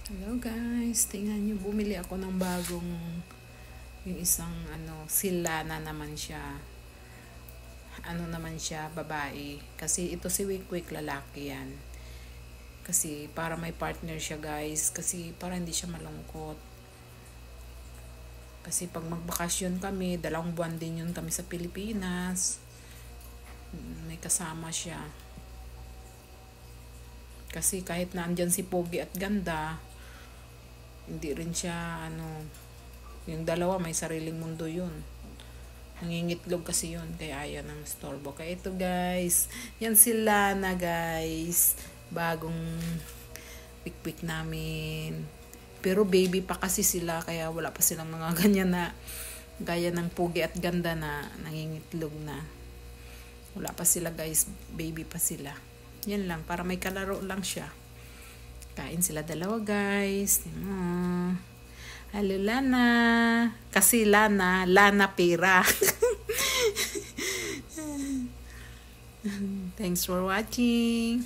Hello guys, tingnan nyo, bumili ako ng bagong, yung isang si Lana naman siya. Ano naman siya, babae. Kasi ito si Wikwik, lalaki yan. Kasi para may partner siya guys, kasi para hindi siya malungkot. Kasi pag magbakasyon kami, 2 buwan din yun kami sa Pilipinas. May kasama siya. Kasi kahit na andyan si Pogi at ganda, hindi rin siya yung dalawa may sariling mundo yun. Nangingitlog kasi yun, kaya ayaw ng storbo. Kaya ito guys, yan sila na guys, bagong pikwik namin. Pero baby pa kasi sila, kaya wala pa silang mga ganyan na gaya ng Pogi at ganda na nangingitlog na. Wala pa sila guys, baby pa sila. Yan lang, para may kalaro lang siya. Kain sila dalawa guys. Hello Lana. Kasi Lana pera. Thanks for watching.